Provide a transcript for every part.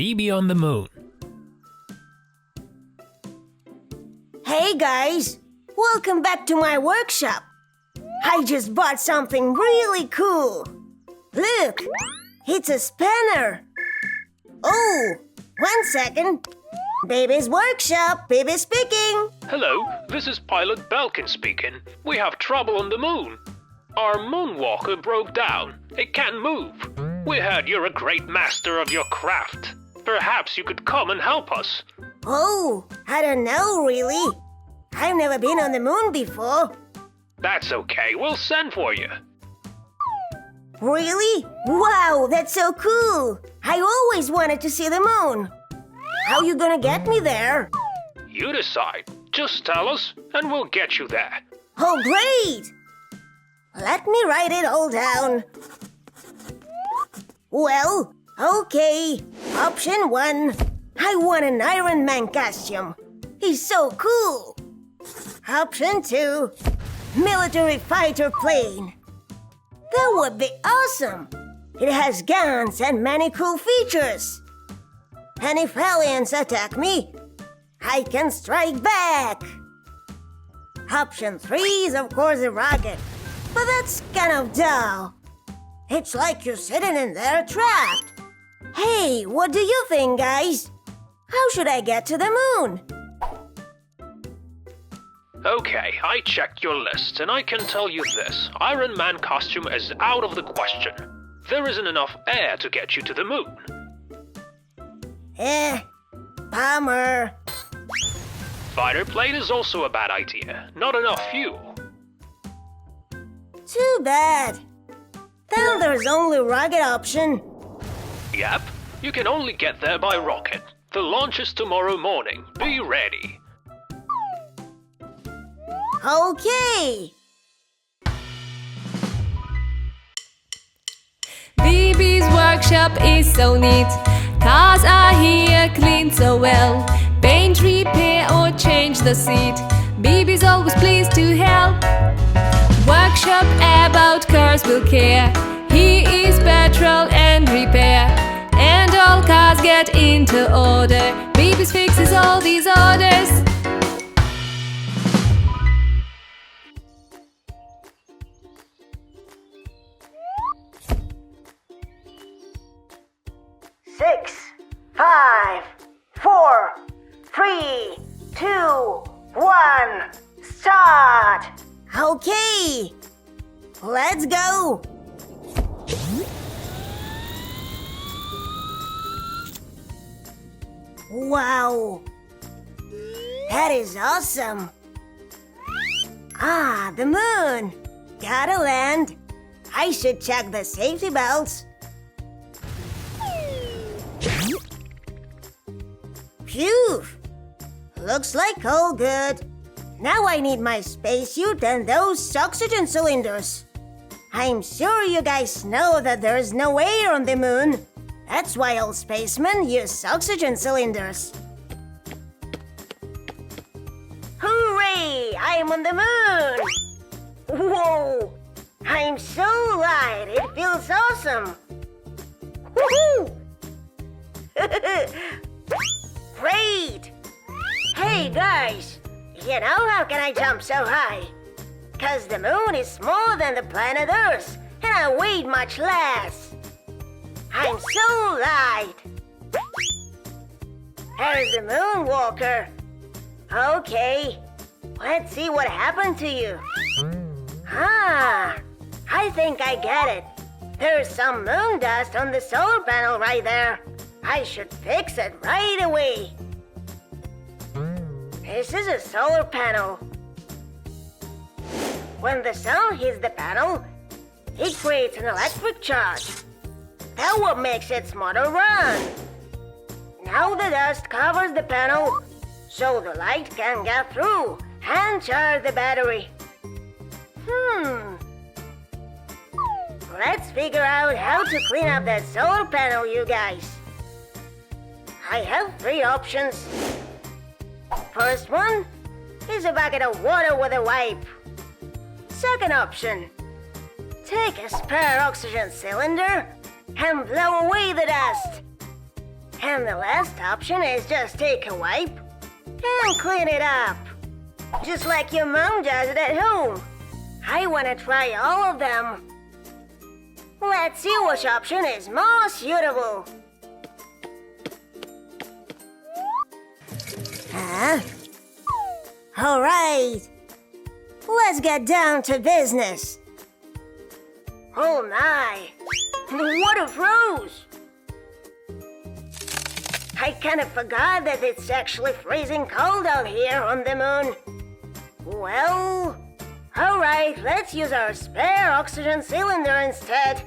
BiBi on the Moon. Hey guys, welcome back to my workshop. I just bought something really cool. Look, it's a spanner. Oh, 1 second. BiBi's workshop, BiBi speaking. Hello, this is Pilot Belkin speaking. We have trouble on the moon. Our moonwalker broke down. It can't move. We heard you're a great master of your craft. Perhaps you could come and help us. Oh, I don't know really. I've never been on the moon before. That's okay, we'll send for you. Really? Wow, that's so cool. I always wanted to see the moon. How you gonna get me there? You decide. Just tell us, and we'll get you there. Oh, great! Let me write it all down. Well, okay. Option 1. I want an Iron Man costume. He's so cool. Option 2. Military fighter plane. That would be awesome. It has guns and many cool features. And if aliens attack me, I can strike back. Option 3 is of course a rocket, but that's kind of dull. It's like you're sitting in there trapped. Hey, what do you think, guys? How should I get to the moon? Okay, I checked your list, and I can tell you this. Iron Man costume is out of the question. There isn't enough air to get you to the moon. Bummer. Fighter plane is also a bad idea. Not enough fuel. Too bad. Then there's only rocket option. Yep, you can only get there by rocket. The launch is tomorrow morning. Be ready. Okay. BiBi's workshop is so neat. Cars are here cleaned so well. Paint, repair or change the seat. BiBi's always pleased to help. Workshop about cars will care. He is petrol and repair. And all cars get into order. BiBi's fixes all these orders. Six, 5, 4, 3, 2, 1, start! Okay, let's go! Wow, that is awesome! Ah, the moon! Gotta land! I should check the safety belts. Phew! Looks like all good. Now I need my spacesuit and those oxygen cylinders. I'm sure you guys know that there is no air on the moon. That's why all spacemen use oxygen cylinders. Hooray! I am on the moon! Whoa! I'm so light, it feels awesome! Woohoo! Great! Hey guys, you know how can I jump so high? 'Cause the moon is smaller than the planet Earth, and I weigh much less. I'm so light. Here's the moonwalker. Okay, let's see what happened to you. Ah, I think I get it. There's some moon dust on the solar panel right there. I should fix it right away. This is a solar panel. When the sun hits the panel, it creates an electric charge. That's what makes its motor run. Now the dust covers the panel, so the light can get through and charge the battery. Let's figure out how to clean up that solar panel, you guys. I have 3 options. First one is a bucket of water with a wipe. Second option, take a spare oxygen cylinder and blow away the dust. And the last option is just take a wipe and clean it up. Just like your mom does it at home. I want to try all of them. Let's see which option is more suitable. All right. Let's get down to business. Oh my. What a froze. I kind of forgot that it's actually freezing cold out here on the moon. Well, alright, let's use our spare oxygen cylinder instead.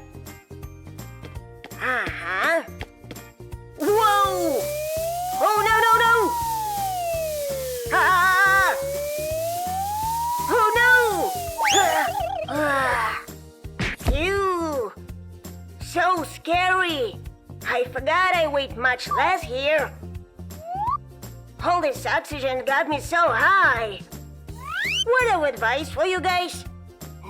Whoa! Oh no, no, no! Ah! Oh no! Phew! So scary! I forgot I weighed much less here. All this oxygen got me so high. Word of advice for you guys: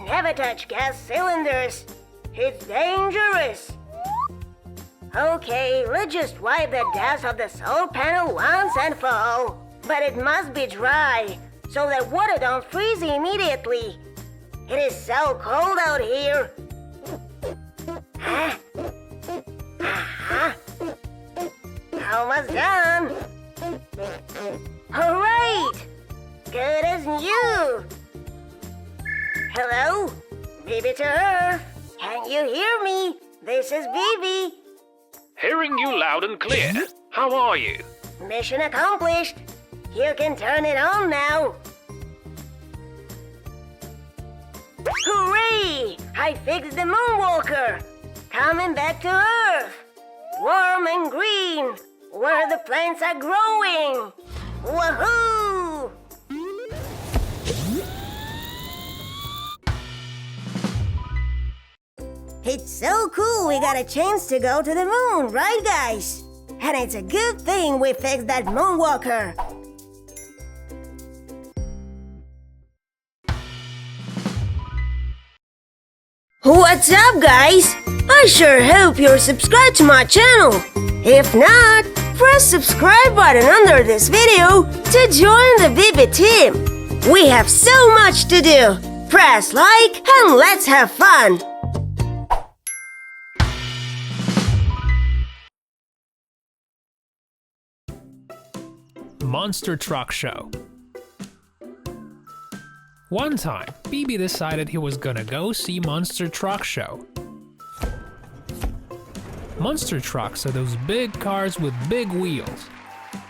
never touch gas cylinders. It's dangerous. Okay, let's just wipe the dust off the solar panel once and for all. But it must be dry, so that water don't freeze immediately. It is so cold out here. Almost done. All right. Good as new. Hello? BiBi to Earth. Can you hear me? This is BiBi. Hearing you loud and clear. How are you? Mission accomplished. You can turn it on now. Hooray! I fixed the moonwalker. Coming back to Earth. Warm and green, where the plants are growing. Woohoo! It's so cool we got a chance to go to the moon, right guys? And it's a good thing we fixed that moonwalker. What's up, guys? I sure hope you're subscribed to my channel. If not, press subscribe button under this video to join the BiBi team. We have so much to do. Press like and let's have fun. Monster Truck Show. One time, BiBi decided he was gonna go see Monster Truck Show. Monster trucks are those big cars with big wheels.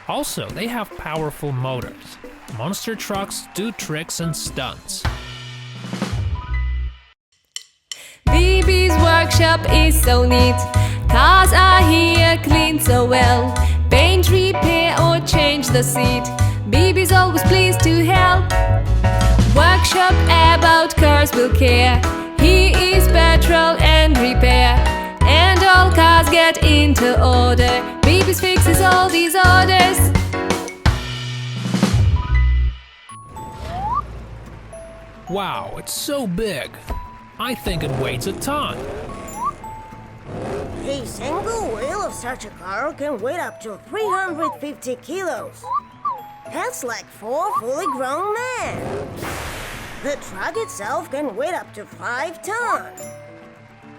Also, they have powerful motors. Monster trucks do tricks and stunts. BiBi's workshop is so neat. Cars are here cleaned so well. Paint, repair or change the seat. BiBi's always pleased to help. Workshop about cars will care. He is petrol and repair. And all cars get into order. BiBi's fixes all these orders. Wow, it's so big. I think it weighs a ton. A single wheel of such a car can weigh up to 350 kilos. That's like 4 fully grown men. The truck itself can weigh up to 5 tons.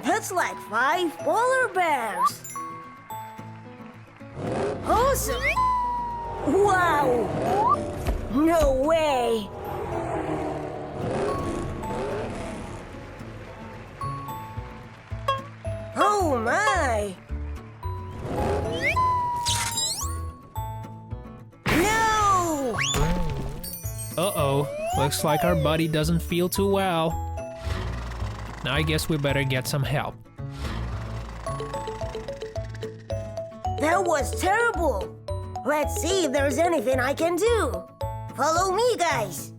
That's like 5 polar bears. Awesome! Wow! No way! Oh my! No! Uh-oh, looks like our buddy doesn't feel too well. Now I guess we better get some help. That was terrible! Let's see if there's anything I can do. Follow me, guys.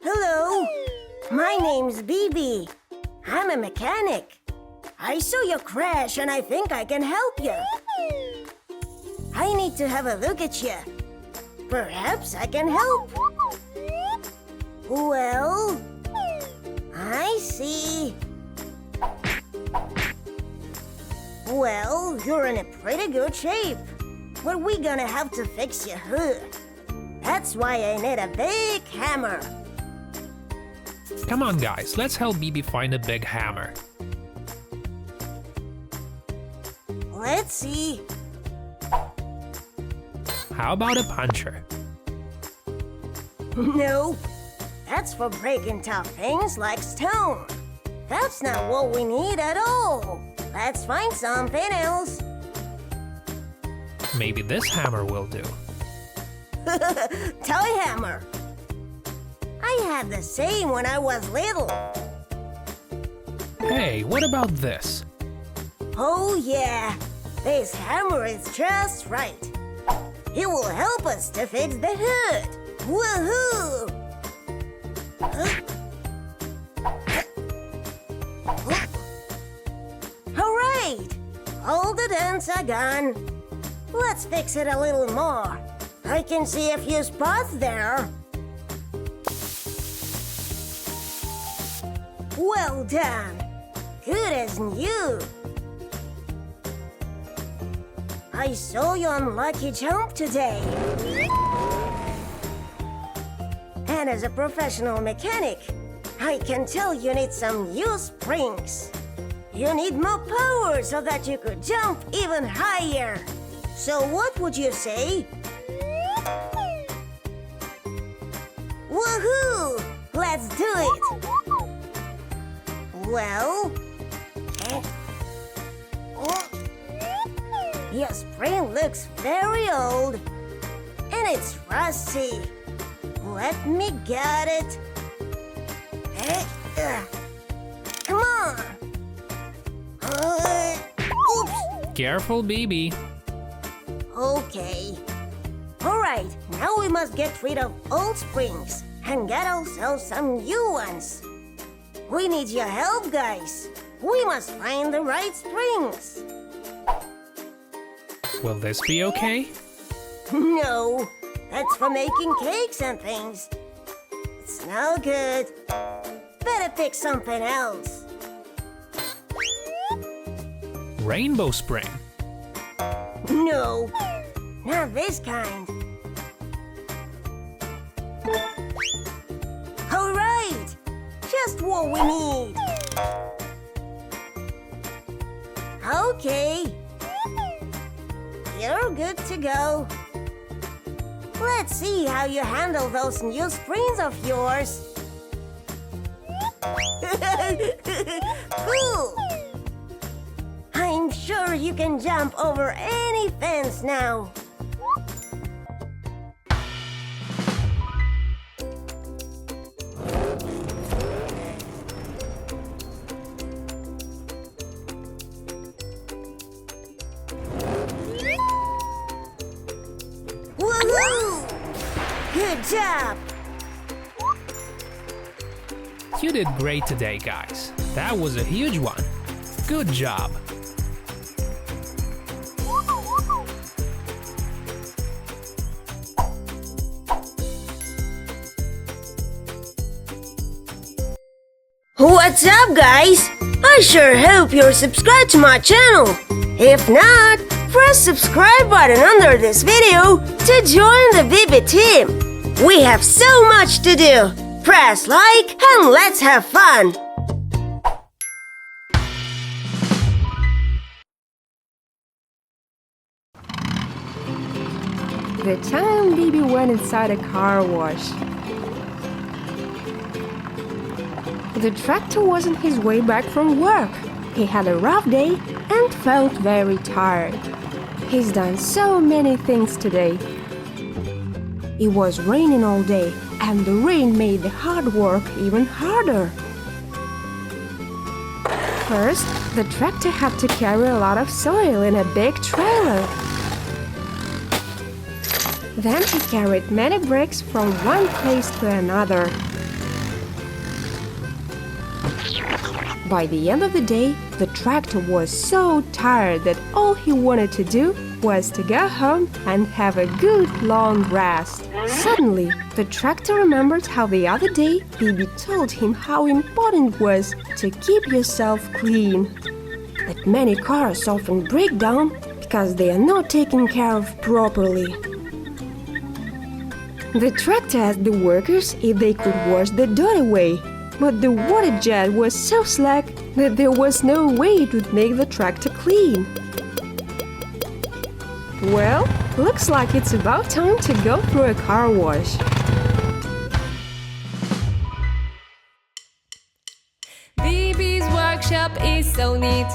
Hello, my name's BiBi. I'm a mechanic. I saw your crash and I think I can help you. I need to have a look at you. Perhaps I can help. Well, I see. Well, you're in a pretty good shape. But we're gonna have to fix your hood. That's why I need a big hammer. Come on guys, let's help BiBi find a big hammer. Let's see. How about a puncher? No, that's for breaking tough things like stone. That's not what we need at all. Let's find something else. Maybe this hammer will do. Toy hammer. I had the same when I was little. Hey, what about this? Oh yeah, this hammer is just right. It will help us to fix the hood. Woohoo! Alright, all the dents are gone. Let's fix it a little more. I can see a few spots there. Well done. Good as new. I saw you on Lucky Jump today. And as a professional mechanic, I can tell you need some new springs. You need more power so that you could jump even higher. So what would you say? Woohoo! Let's do it! Well... Your spring looks very old. And it's rusty. Let me get it. Come on! Oops! Careful, BiBi. Okay. Alright, now we must get rid of old springs and get ourselves some new ones. We need your help, guys. We must find the right springs. Will this be okay? No, that's for making cakes and things. It's no good. Better pick something else. Rainbow spring. No, not this kind. All right, just what we need. Okay, you're good to go. Let's see how you handle those new springs of yours. Cool! I'm sure you can jump over any fence now. Woohoo! Good job! You did great today, guys. That was a huge one. Good job. What's up, guys? I sure hope you're subscribed to my channel. If not, press subscribe button under this video to join the BiBi team. We have so much to do. Press like and let's have fun. The time BiBi went inside a car wash. The tractor was on his way back from work. He had a rough day and felt very tired. He's done so many things today. It was raining all day, and the rain made the hard work even harder. First, the tractor had to carry a lot of soil in a big trailer. Then he carried many bricks from one place to another. By the end of the day, the tractor was so tired that all he wanted to do was to go home and have a good long rest. Suddenly, the tractor remembered how the other day BiBi told him how important it was to keep yourself clean. But many cars often break down because they are not taken care of properly. The tractor asked the workers if they could wash the dirt away, but the water jet was so slack that there was no way to make the tractor clean. Well, looks like it's about time to go through a car wash. BiBi's workshop is so neat.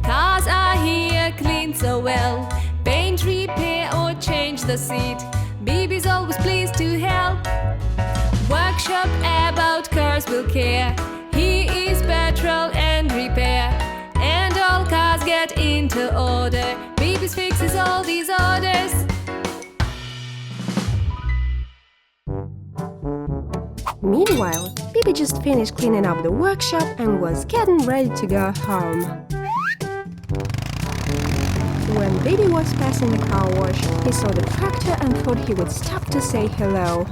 Cars are here cleaned so well. Paint, repair or change the seat. BiBi's always pleased to help. Workshop about cars will care. He is petrol and repair. And all cars get into order. BiBi's fixes all these orders. Meanwhile, BiBi just finished cleaning up the workshop and was getting ready to go home. When BiBi was passing the car wash, he saw the tractor and thought he would stop to say hello.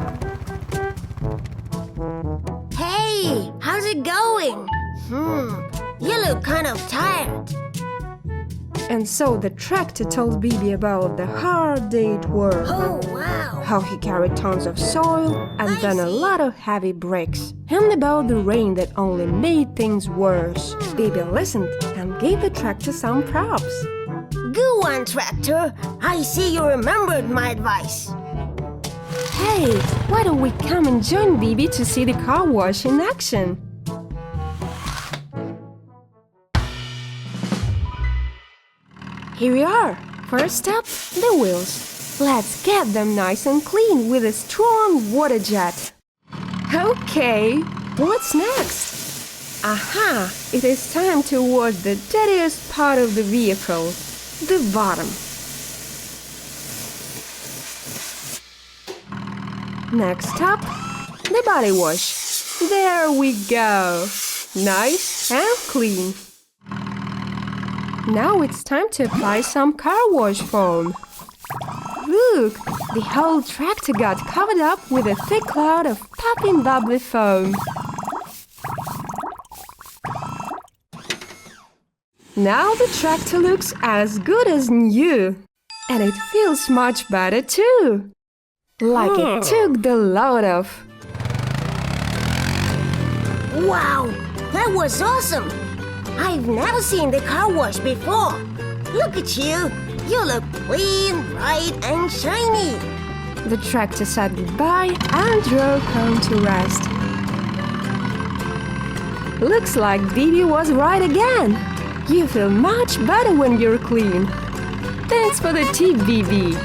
Hey, how's it going? You look kind of tired. And so the tractor told BiBi about the hard day at work. Oh, wow. How he carried tons of soil and then a lot of heavy bricks, and about the rain that only made things worse. BiBi listened and gave the tractor some props. Good one, tractor. I see you remembered my advice. Hey, why don't we come and join BiBi to see the car wash in action? Here we are. First up, the wheels. Let's get them nice and clean with a strong water jet. Okay, what's next? Aha! It is time to wash the dirtiest part of the vehicle, the bottom. Next up, the body wash. There we go. Nice and clean. Now it's time to apply some car wash foam. Look, the whole tractor got covered up with a thick cloud of popping bubbly foam. Now the tractor looks as good as new. And it feels much better too. Like it took the load off. Wow, that was awesome. I've never seen the car wash before. Look at you. You look clean, bright, and shiny. The tractor said goodbye and drove home to rest. Looks like BiBi was right again. You feel much better when you're clean. Thanks for the tip, BiBi.